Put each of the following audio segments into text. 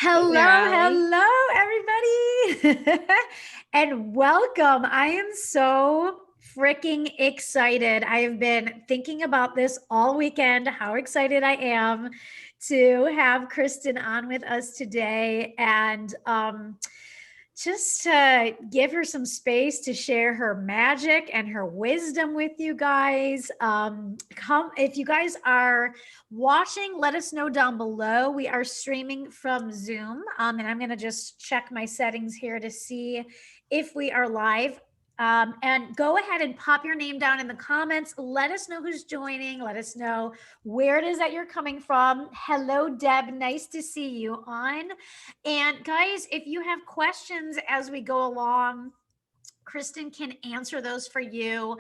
Hey Hello, there, Allie. everybody, and welcome. I am so freaking excited. I have been thinking about this all weekend, how excited I am to have Kristin on with us today. And just to give her some space to share her magic and her wisdom with you guys. Come if you guys are watching, let us know down below. We are streaming from Zoom, and I'm going to just check my settings here to see if we are live. And go ahead and pop your name down in the comments. Let us know who's joining. Let us know where it is that you're coming from. Hello, Deb. Nice to see you on. And guys, if you have questions as we go along, Kristin can answer those for you.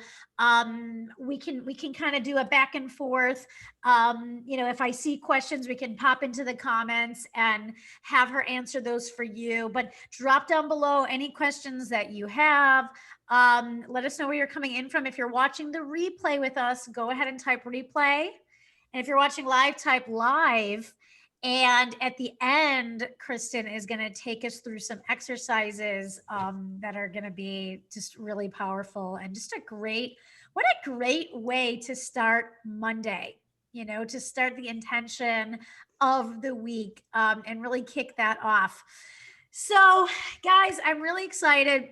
We can kind of do a back and forth. If I see questions, we can pop into the comments and have her answer those for you. But drop down below any questions that you have. Let us know where you're coming in from. If you're watching the replay with us, go ahead and type replay. And if you're watching live, type live. And at the end, Kristin is going to take us through some exercises that are going to be just really powerful and just what a great way to start Monday, to start the intention of the week and really kick that off. So, guys, I'm really excited.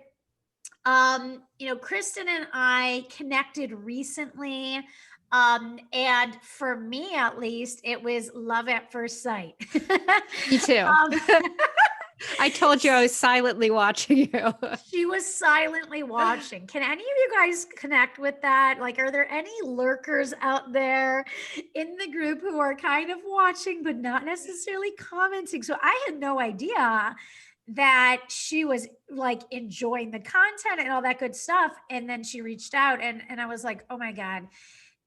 Kristin and I connected recently. And for me, at least, it was love at first sight. Me too. I told you I was silently watching you. She was silently watching. Can any of you guys connect with that? Like, are there any lurkers out there in the group who are kind of watching, but not necessarily commenting? So I had no idea that she was like enjoying the content and all that good stuff. And then she reached out and I was like, oh my God,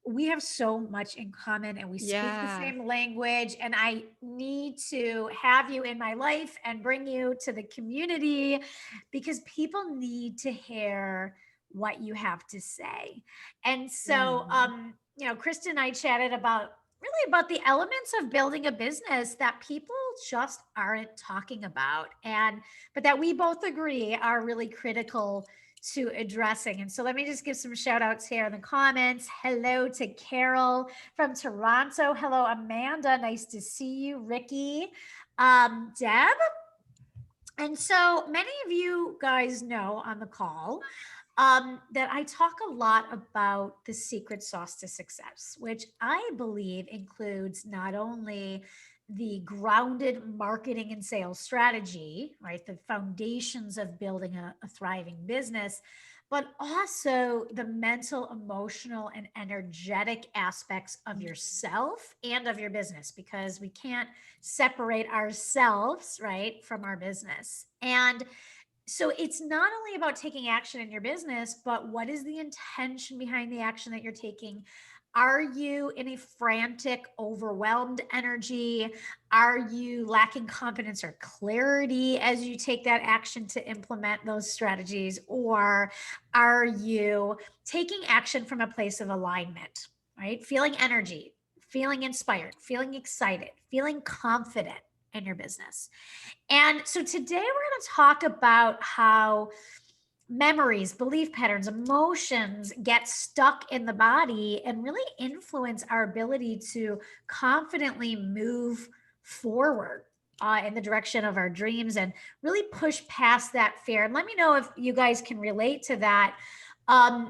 we have so much in common and we speak the Yeah. same language. And I need to have you in my life and bring you to the community because people need to hear what you have to say. And so, Kristin and I chatted about the elements of building a business that people just aren't talking about but that we both agree are really critical to addressing. And so let me just give some shout outs here in the comments. Hello to Carol from Toronto. Hello, Amanda. Nice to see you. Ricky, Deb. And so many of you guys know on the call that I talk a lot about the secret sauce to success, which I believe includes not only the grounded marketing and sales strategy, right? The foundations of building a thriving business, but also the mental, emotional, and energetic aspects of yourself and of your business, because we can't separate ourselves, right, from our business. And so it's not only about taking action in your business, but what is the intention behind the action that you're taking? Are you in a frantic, overwhelmed energy? Are you lacking confidence or clarity as you take that action to implement those strategies? Or are you taking action from a place of alignment, right? Feeling energy, feeling inspired, feeling excited, feeling confident in your business. And so today we're going to talk about how memories, belief patterns, emotions get stuck in the body and really influence our ability to confidently move forward in the direction of our dreams and really push past that fear. And let me know if you guys can relate to that,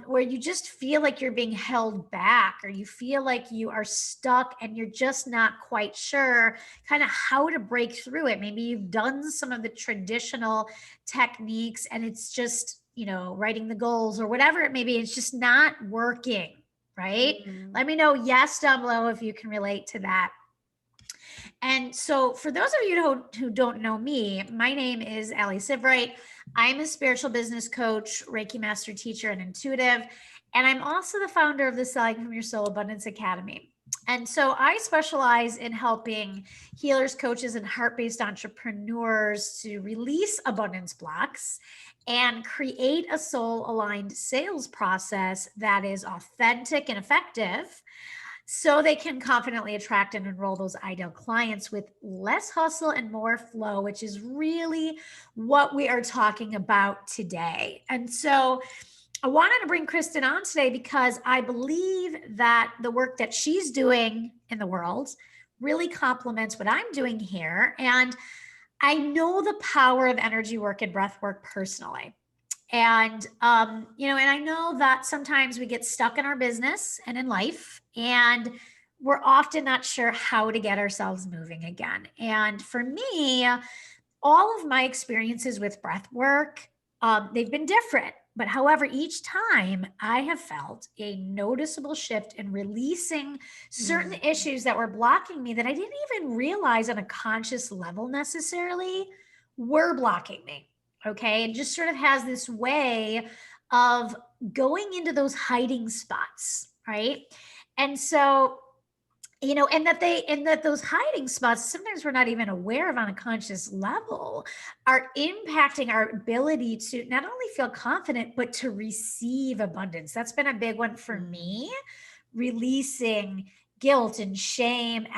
where you just feel like you're being held back or you feel like you are stuck and you're just not quite sure kind of how to break through it. Maybe you've done some of the traditional techniques and it's just, writing the goals or whatever it may be, it's just not working, right? Mm. Let me know yes down below if you can relate to that. And so, for those of you who don't know me, my name is Allie Sivright. I'm a spiritual business coach, Reiki master teacher, and intuitive. And I'm also the founder of the Selling from Your Soul Abundance Academy. And so I specialize in helping healers, coaches, and heart based entrepreneurs to release abundance blocks and create a soul aligned sales process that is authentic and effective so they can confidently attract and enroll those ideal clients with less hustle and more flow, which is really what we are talking about today. And so I wanted to bring Kristin on today because I believe that the work that she's doing in the world really complements what I'm doing here. And I know the power of energy work and breath work personally. And, and I know that sometimes we get stuck in our business and in life, and we're often not sure how to get ourselves moving again. And for me, all of my experiences with breath work, they've been different. But however, each time I have felt a noticeable shift in releasing certain issues that were blocking me that I didn't even realize on a conscious level necessarily were blocking me. Okay. It just sort of has this way of going into those hiding spots. Right. And so, and that those hiding spots, sometimes we're not even aware of on a conscious level, are impacting our ability to not only feel confident, but to receive abundance. That's been a big one for me, releasing guilt and shame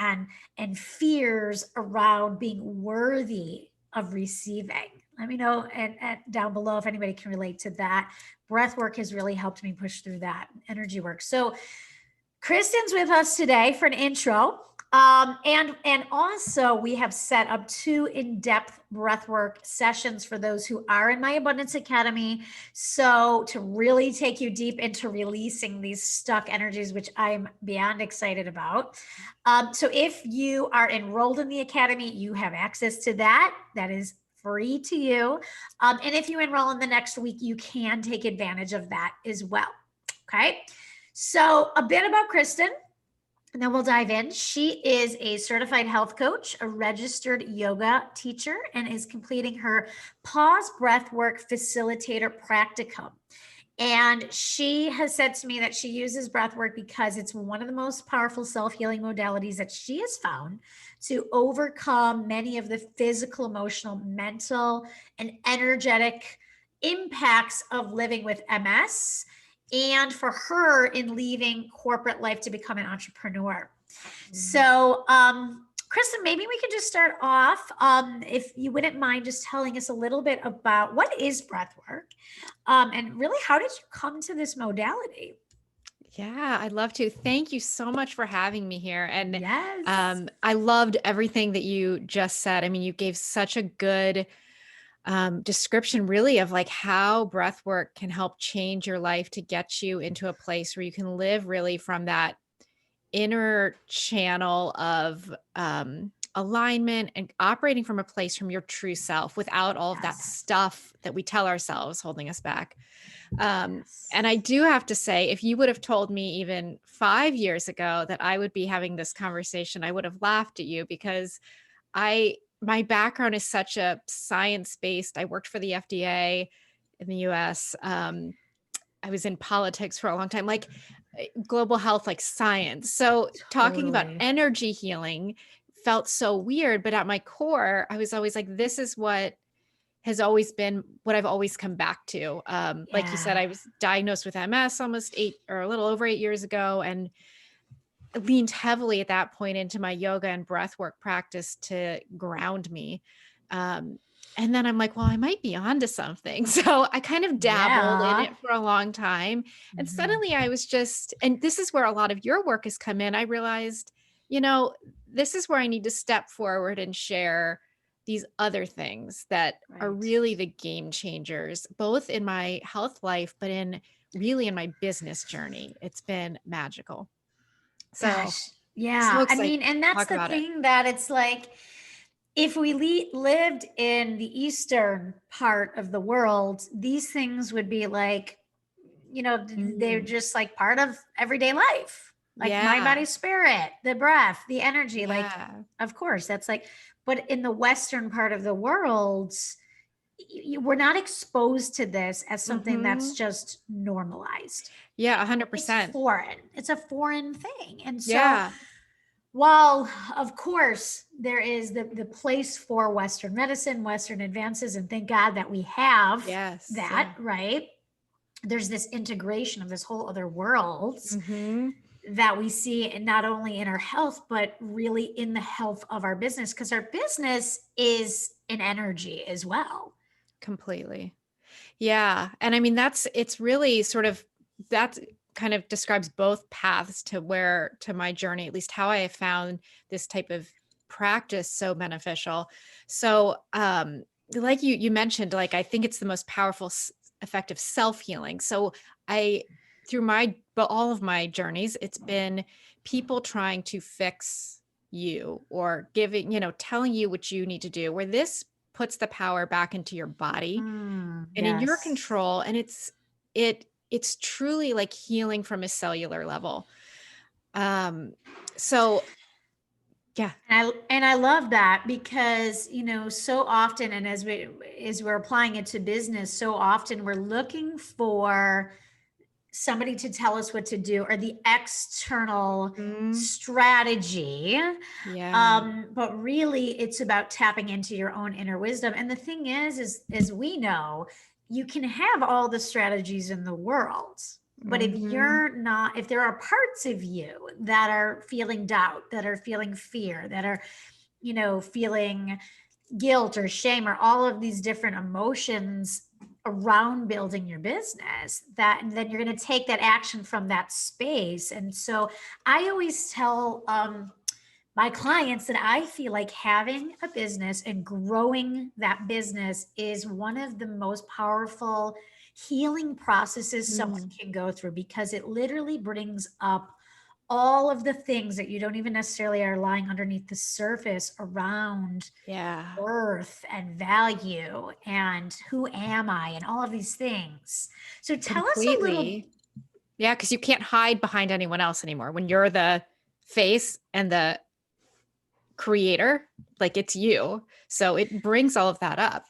and fears around being worthy of receiving. Let me know and down below if anybody can relate to that. Breath work has really helped me push through that. Energy work. So Kristin's with us today for an intro. And also we have set up 2 in-depth breathwork sessions for those who are in my Abundance Academy. So to really take you deep into releasing these stuck energies, which I'm beyond excited about. So if you are enrolled in the Academy, you have access to that. That is free to you. And if you enroll in the next week, you can take advantage of that as well. Okay. So a bit about Kristin, and then we'll dive in. She is a certified health coach, a registered yoga teacher, and is completing her Pause Breathwork Facilitator Practicum. And she has said to me that she uses breathwork because it's one of the most powerful self-healing modalities that she has found to overcome many of the physical, emotional, mental, and energetic impacts of living with MS. And for her in leaving corporate life to become an entrepreneur. So, Kristin, maybe we could just start off, if you wouldn't mind just telling us a little bit about what is breath work, and really how did you come to this modality? Yeah, I'd love to. Thank you so much for having me here. And Yes. I loved everything that you just said. I mean, you gave such a good description really of like how breath work can help change your life to get you into a place where you can live really from that inner channel of alignment and operating from a place from your true self without all of that stuff that we tell ourselves holding us back. And I do have to say, if you would have told me even 5 years ago that I would be having this conversation, I would have laughed at you because my background is such a science-based. I worked for the FDA in the US. I was in politics for a long time, like global health, like science. So talking about energy healing felt so weird, but at my core, I was always like, this is what has always been what I've always come back to. Like you said, I was diagnosed with MS almost 8 or a little over 8 years ago, and leaned heavily at that point into my yoga and breathwork practice to ground me. And then I'm like, well, I might be onto something. So I kind of dabbled in it for a long time. And suddenly I was just, and this is where a lot of your work has come in. I realized, this is where I need to step forward and share these other things that are really the game changers, both in my health life, but really in my business journey. It's been magical. So, Gosh, yeah. I mean, and that's the thing that it's like, if we lived in the Eastern part of the world, these things would be like, they're just like part of everyday life, like mind, body, spirit, the breath, the energy. Like, of course, that's like, but in the Western part of the world, we're not exposed to this as something that's just normalized. Yeah, 100%. It's foreign. It's a foreign thing. And so, while of course there is the place for Western medicine, Western advances, and thank God that we have that, right? There's this integration of this whole other world. that we see, and not only in our health, but really in the health of our business, because our business is an energy as well. Completely. Yeah. And I mean, it's really sort of, that kind of describes both paths to my journey, at least how I have found this type of practice so beneficial. So, like you mentioned, like, I think it's the most powerful, effective self-healing. So I, through but all of my journeys, it's been people trying to fix you or giving, telling you what you need to do, where this puts the power back into your body and in your Yes. control, and it's truly like healing from a cellular level. Um, so yeah. And I love that, because so often, and as we're applying it to business, so often we're looking for somebody to tell us what to do, or the external Mm, strategy. yeah. But really, it's about tapping into your own inner wisdom. And the thing is, as we know, you can have all the strategies in the world, but if Mhm. if there are parts of you that are feeling doubt, that are feeling fear, that are, feeling guilt or shame, or all of these different emotions around building your business, that then you're going to take that action from that space. And so I always tell my clients that I feel like having a business and growing that business is one of the most powerful healing processes someone Mm, can go through, because it literally brings up all of the things that you don't even necessarily are lying underneath the surface around yeah. worth and value and who am I and all of these things. So tell us a little. Completely. Yeah, because you can't hide behind anyone else anymore. When you're the face and the creator, like, it's you. So it brings all of that up.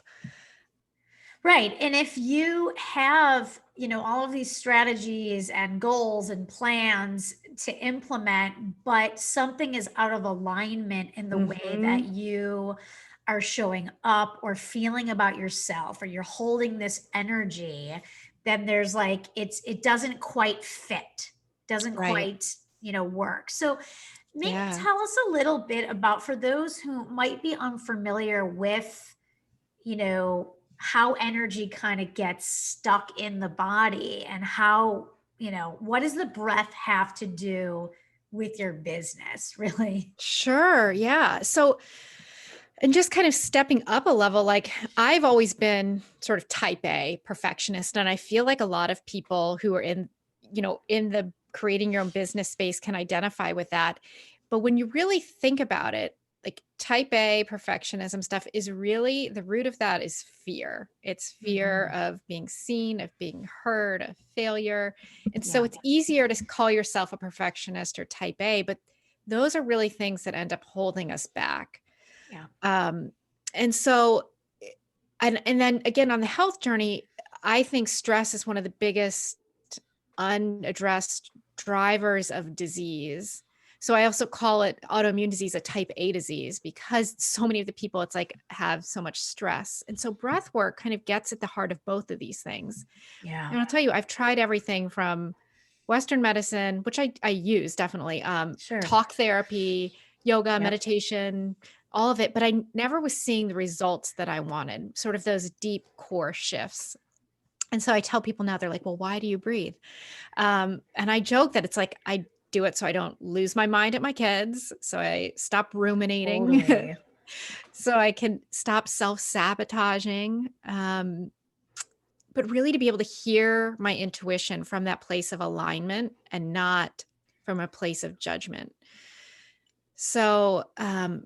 Right. And if you have, all of these strategies and goals and plans to implement, but something is out of alignment in the way that Mhm. you are showing up or feeling about yourself, or you're holding this energy, then there's like, it doesn't quite fit, doesn't Right. quite, work. So maybe Yeah. tell us a little bit about, for those who might be unfamiliar with, how energy kind of gets stuck in the body, and how, what does the breath have to do with your business, really? Sure. Yeah. So, and just kind of stepping up a level, like, I've always been sort of type A perfectionist. And I feel like a lot of people who are in the creating your own business space can identify with that. But when you really think about it, like, type A perfectionism stuff is really, the root of that is fear. It's fear Mhm. of being seen, of being heard, of failure. And so Yeah. it's easier to call yourself a perfectionist or type A, but those are really things that end up holding us back. Yeah. Um, and so, and then again, on the health journey, I think stress is one of the biggest unaddressed drivers of disease. So I also call it autoimmune disease a type A disease, because so many of the people, it's like, have so much stress. And so breath work kind of gets at the heart of both of these things. Yeah. And I'll tell you, I've tried everything from Western medicine, which I use definitely, Sure. talk therapy, yoga, Yep. meditation, all of it, but I never was seeing the results that I wanted, sort of those deep core shifts. And so I tell people now, they're like, "Well, why do you breathe?" And I joke that it's like, I do it so I don't lose my mind at my kids, so I stop ruminating, Totally. so I can stop self-sabotaging, but really to be able to hear my intuition from that place of alignment and not from a place of judgment. So,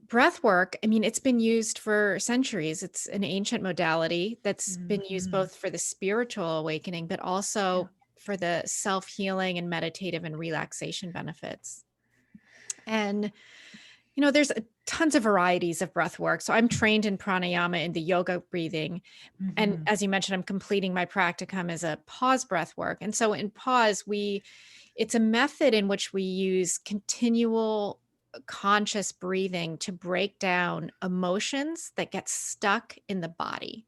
breath work, I mean, it's been used for centuries. It's an ancient modality that's been used Mhm. both for the spiritual awakening, but Yeah. also for the self-healing and meditative and relaxation benefits. And, there's tons of varieties of breath work. So I'm trained in pranayama and the yoga breathing. And Mhm. as you mentioned, I'm completing my practicum as a pause breath work. And so in pause, it's a method in which we use continual conscious breathing to break down emotions that get stuck in the body.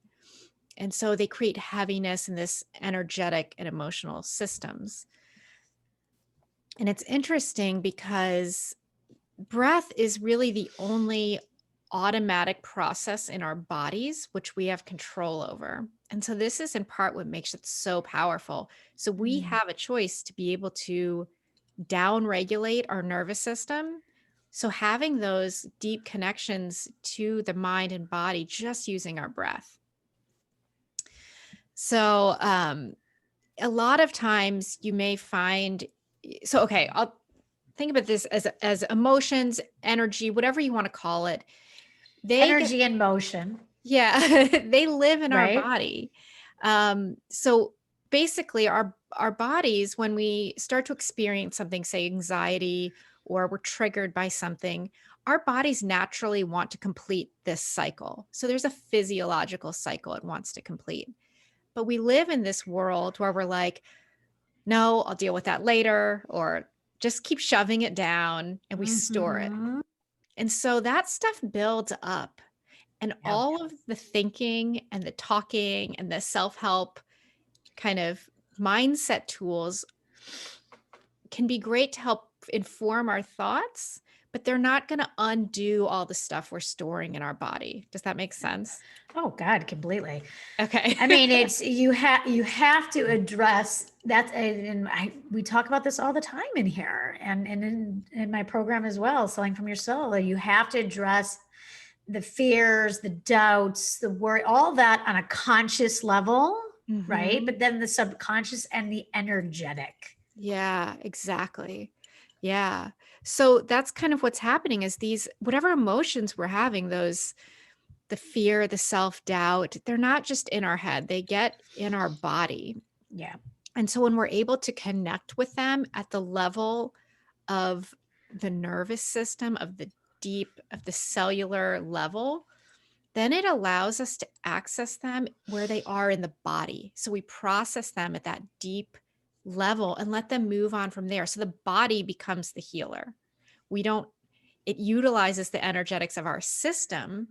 And so they create heaviness in this energetic and emotional systems. And it's interesting because breath is really the only automatic process in our bodies which we have control over. And so this is in part what makes it so powerful. So we Mm. have a choice to be able to down regulate our nervous system. So having those deep connections to the mind and body just using our breath. So a lot of times you may find so okay, I'll think about this as emotions, energy, whatever you want to call it. They get Energy and motion, yeah, they live in our right? body. So basically our bodies, when we start to experience something, say anxiety, or we're triggered by something, our bodies naturally want to complete this cycle. So there's a physiological cycle it wants to complete. But we live in this world where we're like, no, I'll deal with that later, or just keep shoving it down and we store it. Mhm. And so that stuff builds up. And Yeah, all of the thinking and the talking and the self help kind of mindset tools can be great to help inform our thoughts, but they're not going to undo all the stuff we're storing in our body. Does that make yeah. sense? Oh God, completely. Okay. I mean, it's you have to address that, and we talk about this all the time in here, and in my program as well, selling from your soul. You have to address the fears, the doubts, the worry, all that on a conscious level, right? hmm But then the subconscious and the energetic. Yeah, exactly. Yeah. So that's kind of what's happening is these, whatever emotions we're having, those, the fear, the self doubt, they're not just in our head, they get in our body. Yeah, And so when we're able to connect with them at the level of the nervous system, of the deep, of the cellular level, then it allows us to access them where they are in the body. So we process them at that deep level and let them move on from there. So the body becomes the healer. We don't, it utilizes the energetics of our system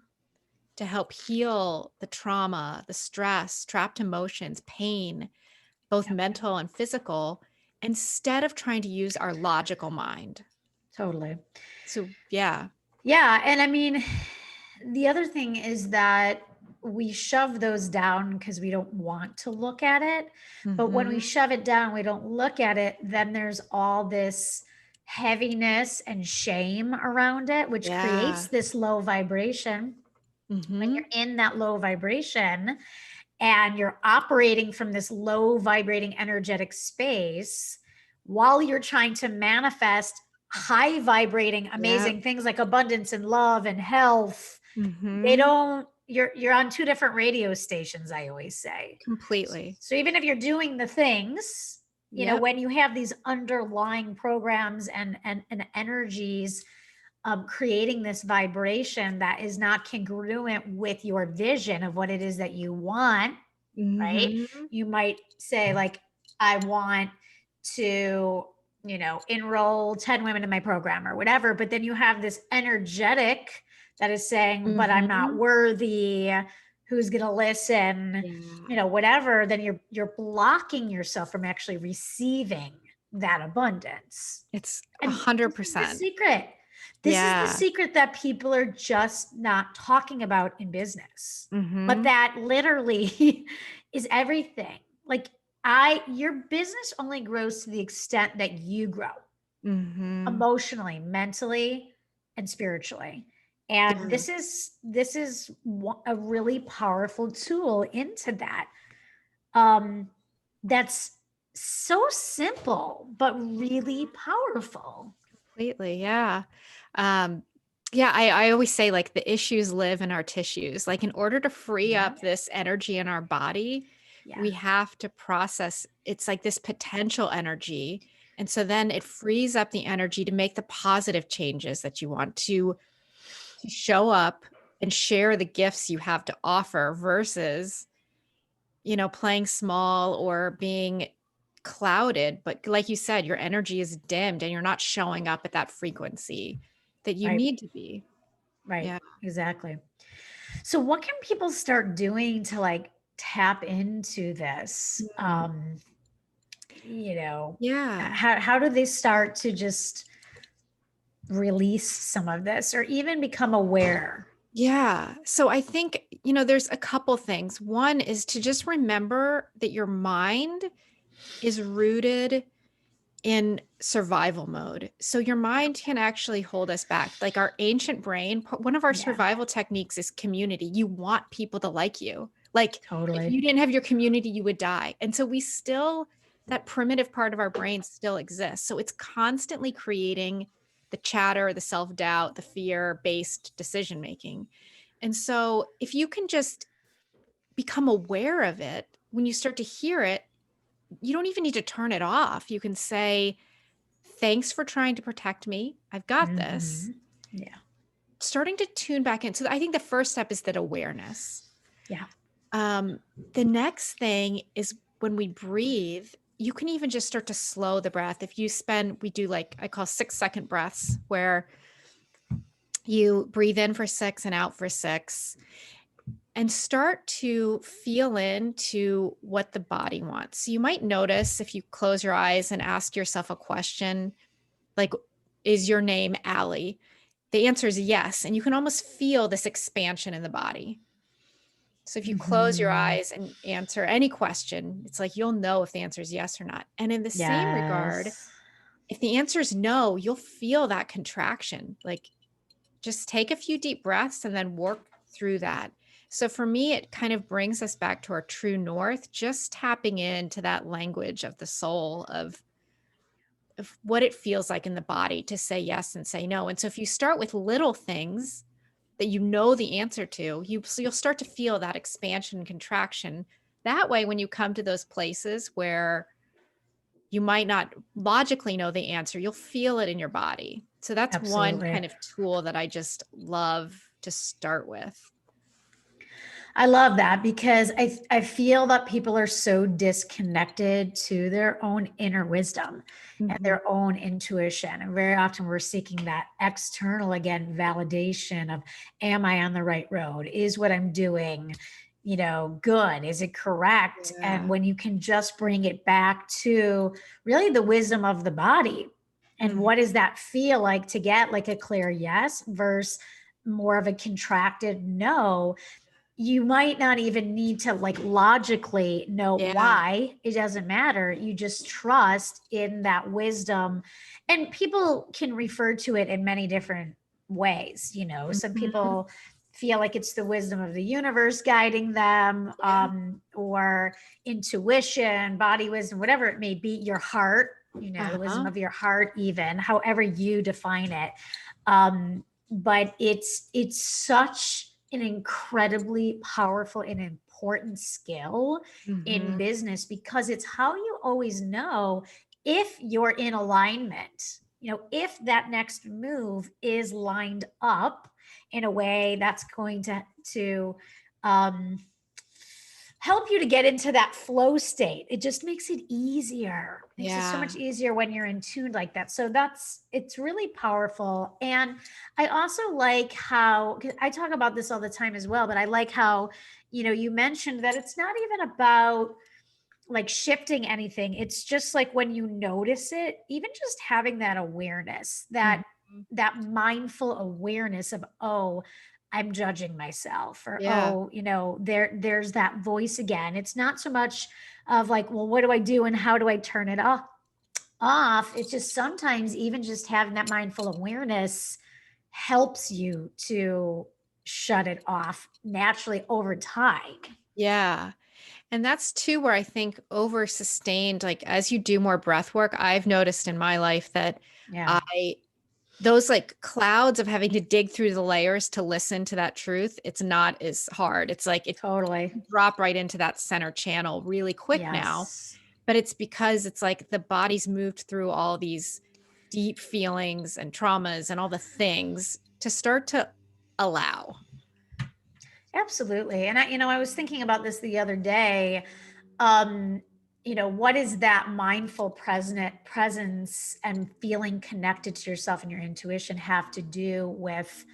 to help heal the trauma, the stress, trapped emotions, pain, both yeah, mental and physical, instead of trying to use our logical mind. totally. So, yeah. Yeah, and I mean, the other thing is that we shove those down because we don't want to look at it. But when we Mhm. shove it down, we don't look at it, then there's all this heaviness and shame around it, which creates Yeah. this low vibration. When Mhm. you're in that low vibration and you're operating from this low vibrating energetic space while you're trying to manifest high vibrating Yep. amazing things like abundance and love and health, they Mhm. don't, you're on two different radio stations, I always say. Completely. So even if you're doing the things, Yep. when you have these underlying programs and energies creating this vibration that is not congruent with your vision of what it is that you want, right? Mhm. You might say, like, I want to, enroll 10 women in my program or whatever. But then you have this energetic that is saying, but I'm not Mhm. worthy. Who's going to listen? Yeah. Whatever. Then you're blocking yourself from actually receiving that abundance. It's And this is the 100%. secret. This is the Yeah. secret that people are just not talking about in business. But Mhm. that literally is everything. Like, your business only grows to the extent that you grow Mhm. emotionally, mentally, and spiritually. And Yeah. this is a really powerful tool into that. Um that's so simple but really powerful. Completely, yeah. Um, yeah, I always say, like, the issues live in our tissues. Like, in order to free Yeah. up this energy in our body, Yeah. we have to process it's like this potential energy, and so then it frees up the energy to make the positive changes that you want to show up and share the gifts you have to offer versus, playing small or being clouded. But like you said, your energy is dimmed and you're not showing up at that frequency that you Right. need to be. Right. Yeah. Exactly. So what can people start doing to, like, tap into this? Mm. you know, Yeah. how do they start to just release some of this or even become aware? Yeah. So I think, there's a couple things. One is to just remember that your mind is rooted in survival mode. So your mind can actually hold us back. Like our ancient brain, one of our Yeah, survival techniques is community. You want people to like you. Like if totally. you didn't have your community, you would die. And so that primitive part of our brain still exists. So it's constantly creating the chatter, the self-doubt, the fear-based decision making. And so if you can just become aware of it, when you start to hear it, you don't even need to turn it off. You can say, thanks for trying to protect me. I've got this. Mhm. Yeah. Starting to tune back in. So I think the first step is that awareness. Yeah. Um, the next thing is when we breathe, you can even just start to slow the breath. We do like I call 6-second breaths where you breathe in for 6 and out for 6 and start to feel into what the body wants. So you might notice if you close your eyes and ask yourself a question like, is your name Allie? The answer is yes. And you can almost feel this expansion in the body. So if you close your Mhm. eyes and answer any question, it's like you'll know if the answer is yes or not. And in the same regard, Yes. if the answer is no, you'll feel that contraction. Like just take a few deep breaths and then work through that. So for me, it kind of brings us back to our true north, just tapping into that language of the soul of what it feels like in the body to say yes and say no. And so if you start with little things that you know the answer to, you'll start to feel that expansion and contraction. That way, when you come to those places where you might not logically know the answer, you'll feel it in your body. So that's one Absolutely. kind of tool that I just love to start with. I love that because I feel that people are so disconnected to their own inner wisdom and Mhm. their own intuition. And very often we're seeking that external, again, validation of, am I on the right road? Is what I'm doing, good? Is it correct? And Yeah. when you can just bring it back to really the wisdom of the body, and Mhm. what does that feel like to get like a clear yes versus more of a contracted no? You might not even need to like logically know Yeah. why. It doesn't matter. You just trust in that wisdom. And people can refer to it in many different ways. Some Mhm. people feel like it's the wisdom of the universe guiding them, Yeah. or intuition, body wisdom, whatever it may be, your heart, the wisdom Uh-huh. of your heart, even however you define it. But it's such an incredibly powerful and important skill in Mhm. business because it's how you always know if you're in alignment. If that next move is lined up in a way that's going to um, help you to get into that flow state. It just makes it easier. Makes it so much Yeah. easier when you're in tune like that. So it's really powerful. And I also like how 'cause I talk about this all the time as well, but I like how, you mentioned that it's not even about like shifting anything. It's just like when you notice it, even just having that awareness, that Mhm. that mindful awareness of, oh, I'm judging myself, or Yeah. oh, there's that voice again. It's not so much of like, well, what do I do and how do I turn it off? It's just sometimes even just having that mindful awareness helps you to shut it off naturally over time. Yeah. And that's too where I think over sustained, like as you do more breath work, I've noticed in my life that Yeah, I, those like clouds of having to dig through the layers to listen to that truth, it's not as hard. It's like it totally. drop right into that center channel really quick now. Yes. But it's because it's like the body's moved through all these deep feelings and traumas and all the things to start to allow. Absolutely. And I was thinking about this the other day. Um, what is that mindful presence and feeling connected to yourself and your intuition have to do with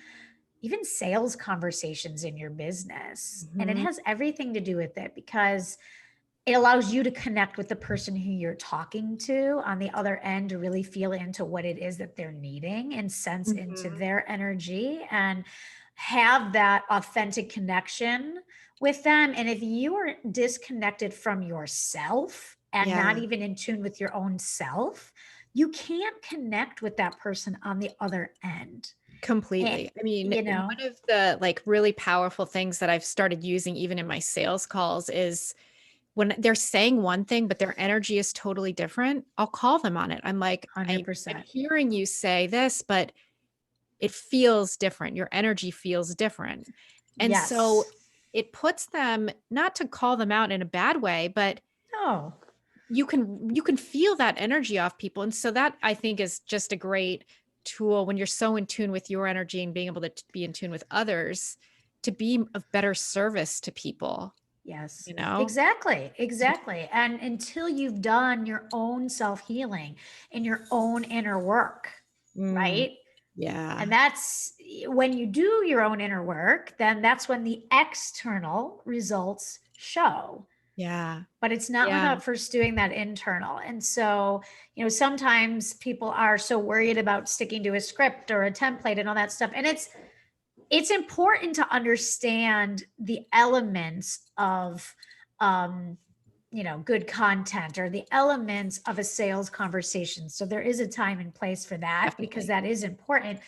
even sales conversations in your business? And it Mhm. has everything to do with it because it allows you to connect with the person who you're talking to on the other end, to really feel into what it is that they're needing and sense into Mhm. their energy and have that authentic connection with them. And if you are disconnected from yourself and not Yeah, even in tune with your own self, you can't connect with that person on the other end. And, completely. I mean, you know, one of the, like, really powerful things that I've started using even in my sales calls is when they're saying one thing, but their energy is totally different, I'll call them on it. I'm like, I'm 100%. hearing you say this, but it feels different. Your energy feels different. And so Yes. it puts them, not to call them out in a bad way, but No. you can feel that energy off people. And so that, I think, is just a great tool when you're so in tune with your energy and being able to be in tune with others to be of better service to people, Yes, you know? exactly, exactly. And until you've done your own self-healing and your own inner work, Mm, right? And yeah. that's when you do your own inner work, then that's when the external results show. Yeah. But it's not Yeah. without first doing that internal. And so, sometimes people are so worried about sticking to a script or a template and all that stuff. And it's important to understand the elements of good content, or the elements of a sales conversation. So there is a time and place for that, because Definitely. that is important.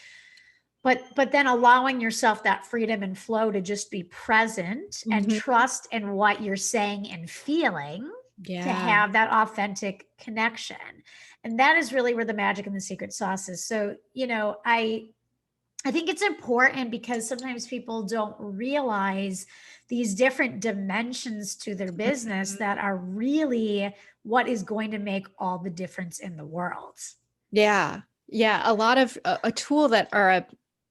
But then allowing yourself that freedom and flow to just be present and Mhm. trust in what you're saying and feeling, to Yeah. have that authentic connection. And that is really where the magic and the secret sauce is. So, I think it's important, because sometimes people don't realize these different dimensions to their business Mhm. that are really what is going to make all the difference in the world. Yeah. Yeah, a lot of a tool that, or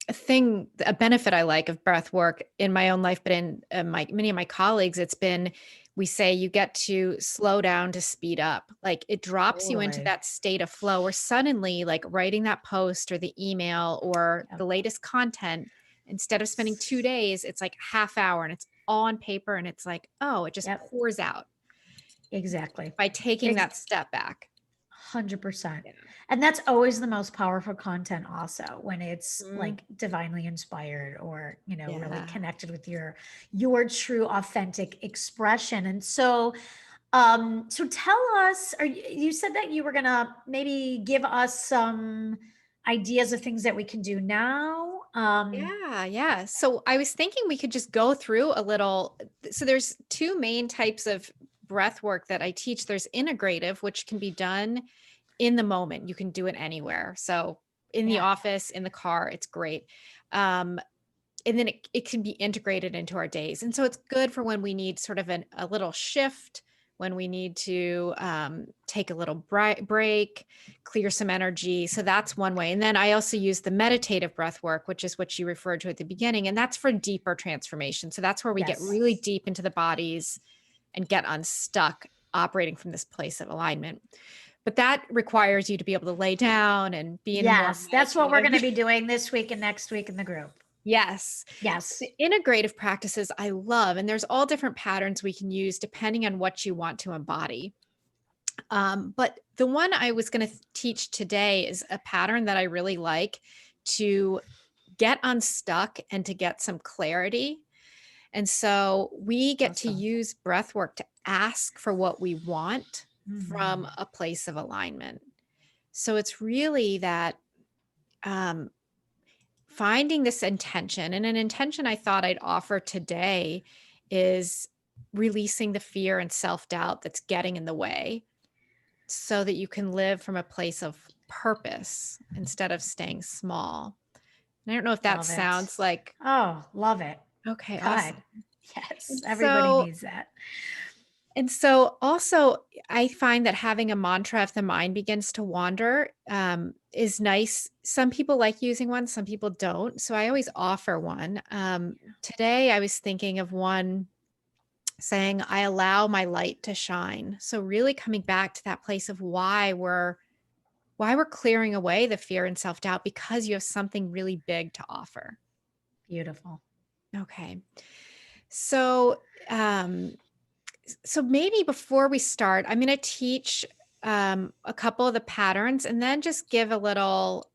a thing, a benefit I like of breath work in my own life, but in, my many of my colleagues, it's been, we say you get to slow down to speed up. Like, it drops you into Totally. that state of flow where suddenly, like, writing that post or the email or Yep. the latest content, instead of spending 2 days, it's like half hour and it's all on paper and it's like, oh, it just Yep. pours out Exactly. by taking Ex- that step back. 100%. Yeah. And that's always the most powerful content, also, when it's Mhm. like divinely inspired, or, really Yeah. connected with your true authentic expression. And so, so tell us, you said that you were gonna maybe give us some ideas of things that we can do now. Yeah, yeah. So I was thinking we could just go through a little. So there's two main types of breath work that I teach. There's integrative, which can be done in the moment. You can do it anywhere. So in the Yeah. office, in the car, it's great. Um, and then it can be integrated into our days. And so it's good for when we need sort of a little shift, when we need to take a little break, clear some energy. So that's one way. And then I also use the meditative breath work, which is what you referred to at the beginning. And that's for deeper transformation. So that's where we get Yes. really deep into the bodies and get unstuck operating from this place of alignment. But that requires you to be able to lay down and be in a more Yes, that's what we're going to meditative. be doing this week and next week in the group. Yes. Yes. The integrative practices I love, and there's all different patterns we can use depending on what you want to embody. But the one I was going to teach today is a pattern that I really like to get unstuck and to get some clarity. And so we get to Awesome. use breath work to ask for what we want from Mhm. a place of alignment. So it's really that, um, finding this intention, and an intention I thought I'd offer today is releasing the fear and self-doubt that's getting in the way so that you can live from a place of purpose instead of staying small. And I don't know if that Love it. sounds like, Oh, love it. okay, God. awesome. Yes, And everybody so needs that. and so also I find that having a mantra if the mind begins to wander, is nice. Some people like using one, some people don't. So I always offer one. Today I was thinking of one saying, I allow my light to shine. So really coming back to that place of why we're clearing away the fear and self-doubt, because you have something really big to offer. Beautiful. Okay. So, So maybe before we start, I'm going to teach a couple of the patterns and then just give a little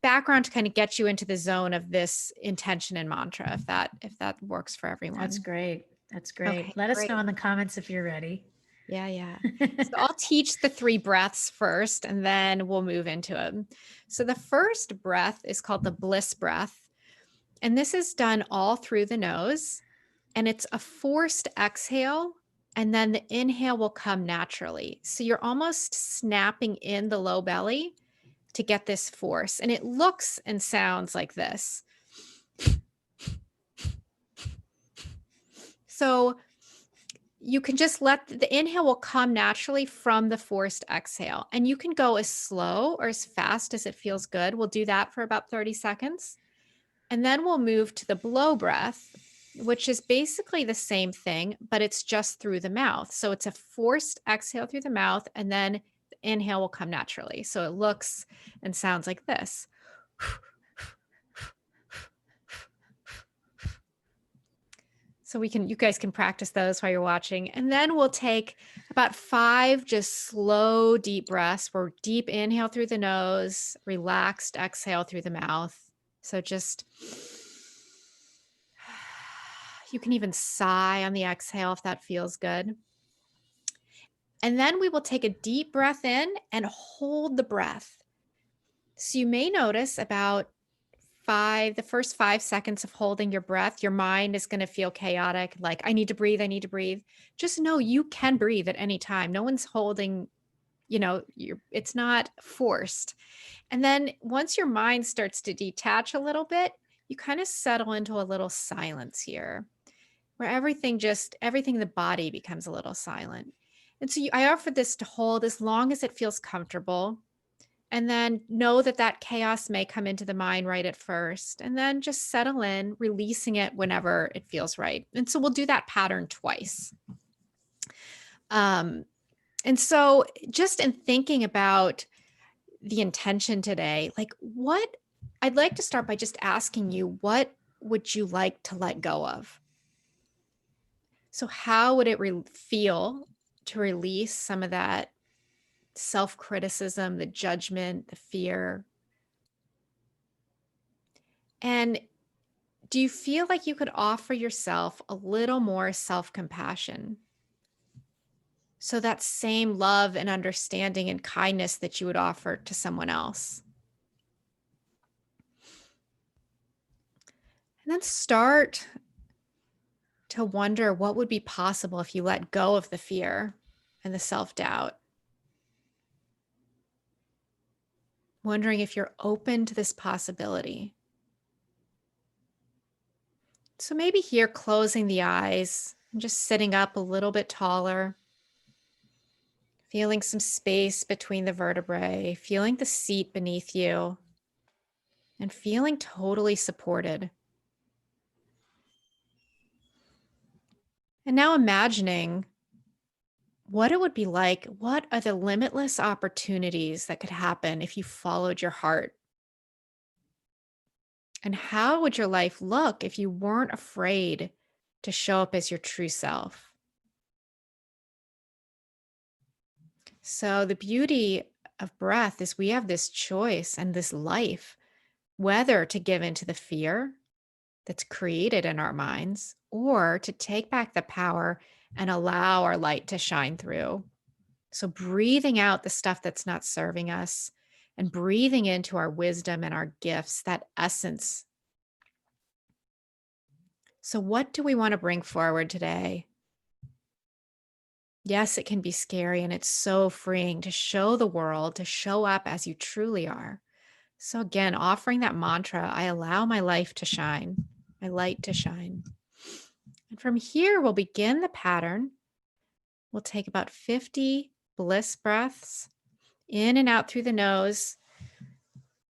background to kind of get you into the zone of this intention and mantra, if that works for That's everyone. great. That's great. Okay, Let us great. know in the comments if you're ready. Yeah, yeah. So I'll teach the 3 breaths first, and then we'll move into them. So the first breath is called the bliss breath, and this is done all through the nose, and it's a forced exhale, and then the inhale will come naturally. So you're almost snapping in the low belly to get this force, and it looks and sounds like this. So you can just let the inhale will come naturally from the forced exhale. And you can go as slow or as fast as it feels good. We'll do that for about 30 seconds. And then we'll move to the blow breath, which is basically the same thing, but it's just through the mouth. So it's a forced exhale through the mouth, and then the inhale will come naturally. So it looks and sounds like this. So you guys can practice those while you're watching. And then we'll take about 5 just slow, deep breaths. We're deep inhale through the nose, relaxed exhale through the mouth. So just, you can even sigh on the exhale if that feels good. And then we will take a deep breath in and hold the breath. So you may notice about the first 5 seconds of holding your breath, your mind is going to feel chaotic. Like, I need to breathe. I need to breathe. Just know you can breathe at any time. No one's holding, it's not forced. And then once your mind starts to detach a little bit, you kind of settle into a little silence here where everything in the body becomes a little silent. And so I offer this to hold as long as it feels comfortable. And then know that chaos may come into the mind right at first, and then just settle in, releasing it whenever it feels right. And so we'll do that pattern twice. And so just in thinking about the intention today, I'd like to start by just asking you, what would you like to let go of? So how would it feel to release some of that self-criticism, the judgment, the fear? And do you feel like you could offer yourself a little more self-compassion? So that same love and understanding and kindness that you would offer to someone else. And then start to wonder what would be possible if you let go of the fear and the self-doubt. Wondering if you're open to this possibility. So maybe here, closing the eyes and just sitting up a little bit taller. Feeling some space between the vertebrae, feeling the seat beneath you, and feeling totally supported. And now imagining what it would be like. What are the limitless opportunities that could happen if you followed your heart? And how would your life look if you weren't afraid to show up as your true self? So the beauty of breath is we have this choice and this life, whether to give into the fear that's created in our minds, or to take back the power and allow our light to shine through. So breathing out the stuff that's not serving us and breathing into our wisdom and our gifts, that essence. So what do we want to bring forward today? Yes, it can be scary, and it's so freeing to show the world, to show up as you truly are. So again, offering that mantra, I allow my life to shine, my light to shine. And from here, we'll begin the pattern. We'll take about 50 bliss breaths in and out through the nose,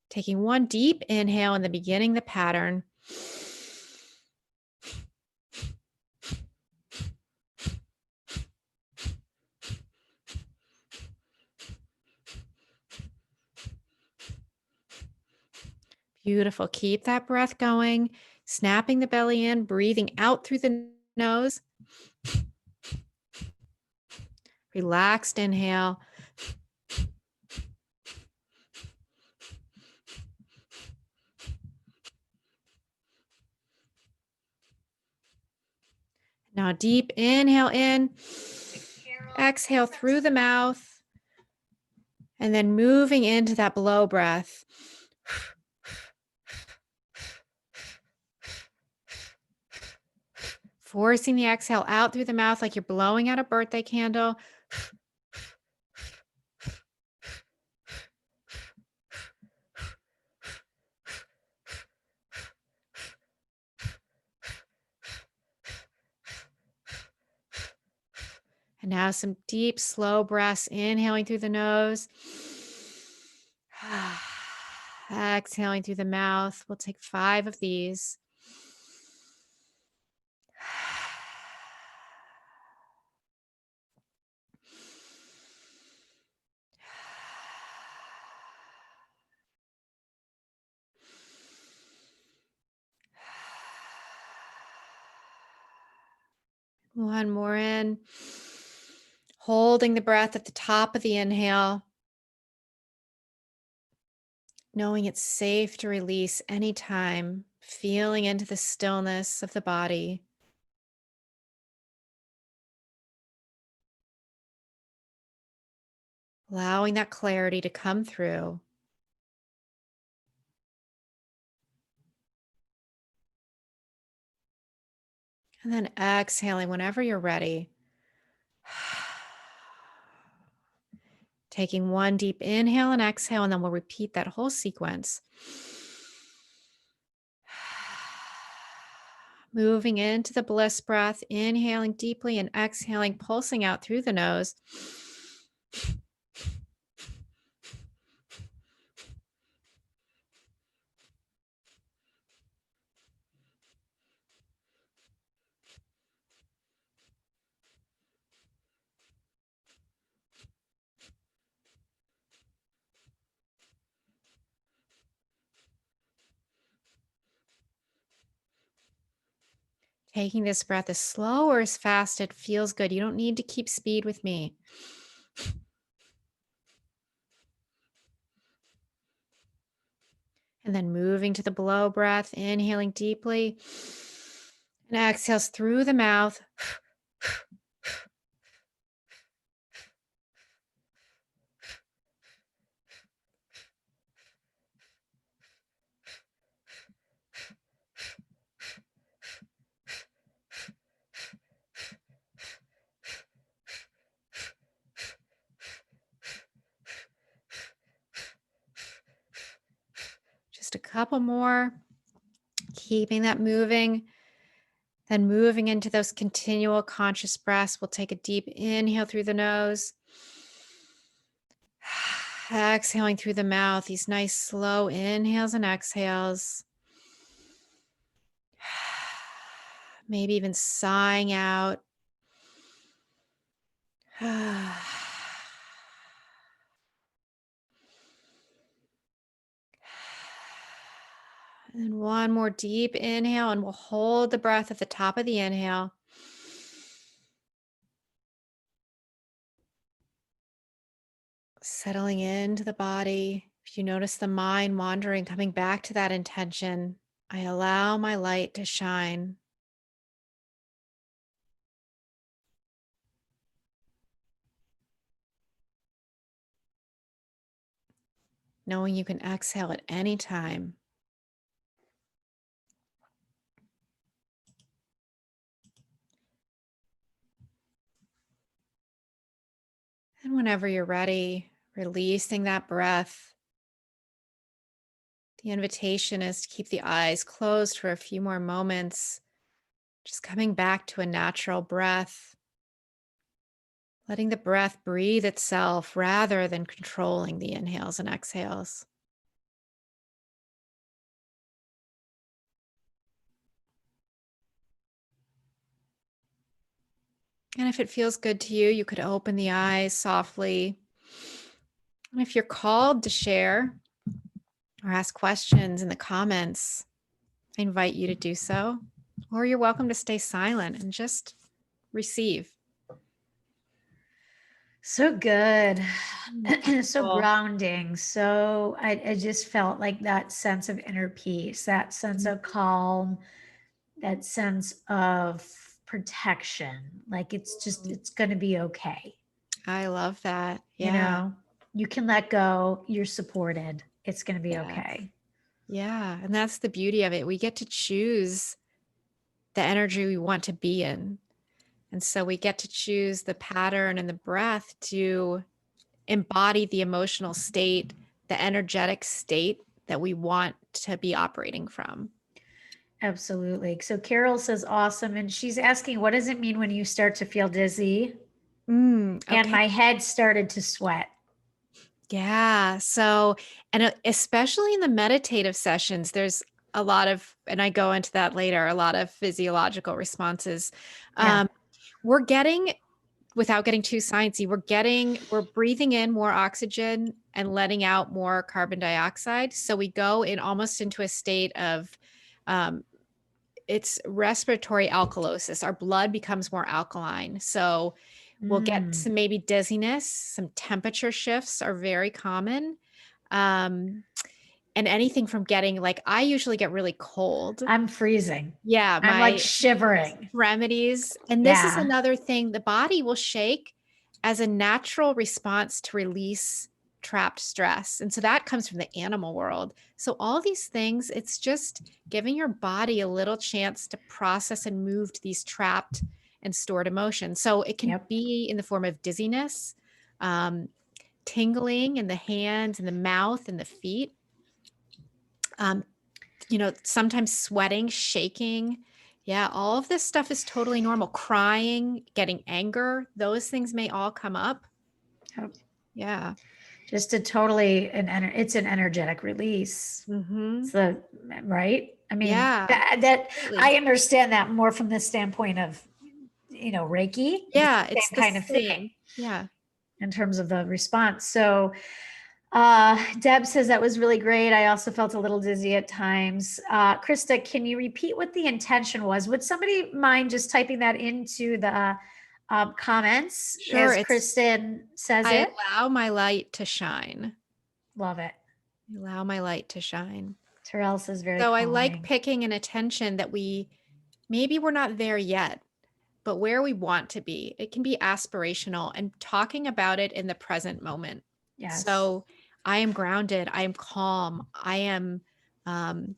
taking one deep inhale in the beginning of the pattern. Beautiful. Keep that breath going, snapping the belly in, breathing out through the nose. Relaxed inhale. Now deep inhale in, exhale through the mouth, and then moving into that blow breath. Forcing the exhale out through the mouth like you're blowing out a birthday candle. And now some deep, slow breaths, inhaling through the nose. Exhaling through the mouth. We'll take 5 of these. One more in. Holding the breath at the top of the inhale. Knowing it's safe to release anytime. Feeling into the stillness of the body. Allowing that clarity to come through. And then exhaling whenever you're ready. Taking one deep inhale and exhale, and then we'll repeat that whole sequence. Moving into the bliss breath, inhaling deeply and exhaling, pulsing out through the nose. Taking this breath as slow or as fast it feels good. You don't need to keep speed with me. And then moving to the blow breath, inhaling deeply and exhales through the mouth. Just a couple more. Keeping that moving. Then moving into those continual conscious breaths, we'll take a deep inhale through the nose. Exhaling through the mouth, these nice slow inhales and exhales. Maybe even sighing out. And one more deep inhale, and we'll hold the breath at the top of the inhale. Settling into the body. If you notice the mind wandering, coming back to that intention, I allow my light to shine. Knowing you can exhale at any time. And whenever you're ready, releasing that breath. The invitation is to keep the eyes closed for a few more moments, just coming back to a natural breath, letting the breath breathe itself rather than controlling the inhales and exhales. And if it feels good to you, you could open the eyes softly. And if you're called to share or ask questions in the comments, I invite you to do so. Or you're welcome to stay silent and just receive. So good. So Beautiful. grounding. So I just felt like that sense of inner peace, that sense Mhm. of calm, that sense of protection. Like it's just, Mm. it's going to be okay. I love that. You Yeah. know, you can let go. You're supported. It's going to be Yes. okay. Yeah. And that's the beauty of it. We get to choose the energy we want to be in. And so we get to choose the pattern and the breath to embody the emotional state, the energetic state that we want to be operating from. Absolutely. So Carol says awesome. And she's asking, what does it mean when you start to feel dizzy? And Okay. my head started to sweat. Yeah. So, and especially in the meditative sessions, there's a lot of, and I go into that later, a lot of physiological responses. Yeah. Um, we're getting, without getting too sciencey, we're breathing in more oxygen and letting out more carbon dioxide. So we go in almost into a state of, um, it's respiratory alkalosis. Our blood becomes more alkaline. So we'll get Mm, some maybe dizziness, some temperature shifts are very common. Um, and anything from getting like, I usually get really cold. I'm freezing. Yeah, I'm like my shivering. remedies. And this is Yeah. another thing, the body will shake as a natural response to release trapped stress. And so that comes from the animal world. So all these things, it's just giving your body a little chance to process and move these trapped and stored emotions. So it can Yep. be in the form of dizziness, um, tingling in the hands and the mouth and the feet. Um, sometimes sweating, shaking. Yeah, all of this stuff is totally normal. Crying, getting anger, those things may all come up. Yep. Yeah. Just a totally it's an energetic release. Hmm. So right. I mean Yeah, that absolutely. I understand that more from the standpoint of Reiki. It's Yeah, the it's same the kind of thing same. Yeah. in terms of the response. So Deb says that was really great. I also felt a little dizzy at times. Krista, can you repeat what the intention was? Would somebody mind just typing that into the comments Sure. as Kristen says I it? allow my light to shine. Love it. I allow my light to shine. Terrell says very So I like calming. picking an attention that maybe we're not there yet, but where we want to be. It can be aspirational and talking about it in the present moment. Yes. So I am grounded. I am calm. I am, um,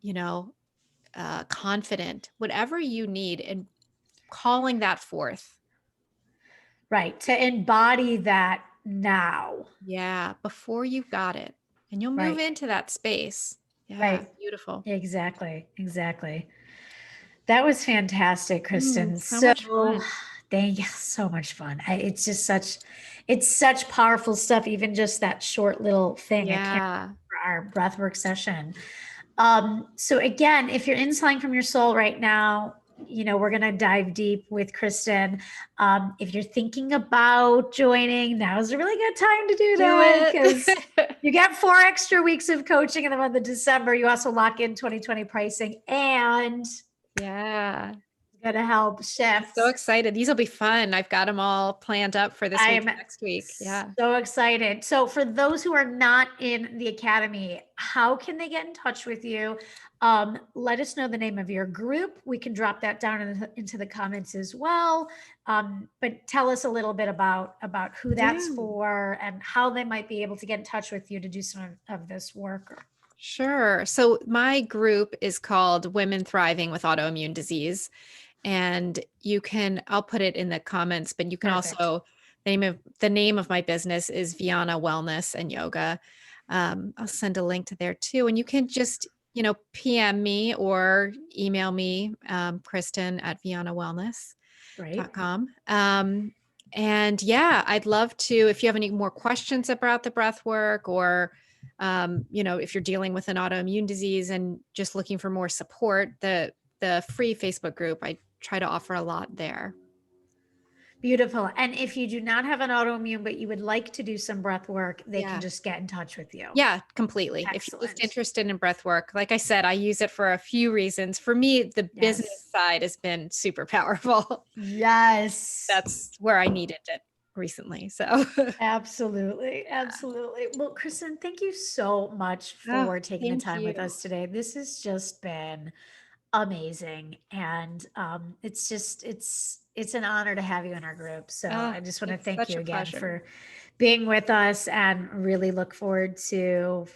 you know, confident, whatever you need, and calling that forth. Right. To embody that now. Yeah. Before you've got it. And you'll move Right. into that space. Yeah. Right. Beautiful. Exactly. Exactly. That was fantastic, Kristen. So much So fun. thank you. So much fun. It's just it's such powerful stuff. Even just that short little thing. I can't Yeah. for our breathwork session. So again, if you're in Selling from Your Soul right now, we're going to dive deep with Kristen. If you're thinking about joining, now is a really good time to do Do that because it. you get 4 extra weeks of coaching in the month of December. You also lock in 2020 pricing and Yeah. it's going to help I'm so shift. excited. These will be fun. I've got them all planned up for this I week am and next week. Yeah. so excited. So, for those who are not in the academy, how can they get in touch with you? Let us know the name of your group. We can drop that down into the comments as well. But tell us a little bit about who that's Yeah. for and how they might be able to get in touch with you to do some of this work. Sure. So my group is called Women Thriving with Autoimmune Disease. And I'll put it in the comments, but you can Perfect. also, the name of my business is Viana Wellness and Yoga. I'll send a link to there too. And you can just, PM me or email me, Kristen at Great. vianawellness.com. And yeah, I'd love to, if you have any more questions about the breath work or, if you're dealing with an autoimmune disease and just looking for more support, the free Facebook group, I try to offer a lot there. Beautiful. And if you do not have an autoimmune, but you would like to do some breath work, they can Yeah. just get in touch with you. Yeah, completely. If you're just Excellent. interested in breath work, like I said, I use it for a few reasons. For me, the business Yes. side has been super powerful. Yes. That's where I needed it. recently. So Absolutely. Absolutely. Well, Kristen, thank you so much oh, for taking the thank time with you. us today. This has just been amazing. And it's just, it's an honor to have you in our group. So Oh, I just want to it's thank such you a again pleasure. for being with us and really look forward to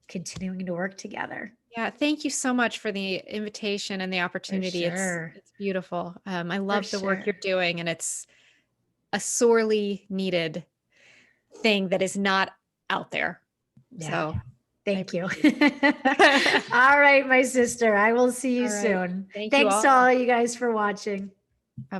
continuing to work together. Yeah, thank you so much for the invitation and the For opportunity. sure. It's beautiful. I For love the work you're sure. doing, and it's a sorely needed thing that is not out there. Yeah. So I Thank you. appreciate it. All right, my sister. I will see you All right. soon. Thank you Thanks to all. all you guys for watching. Bye.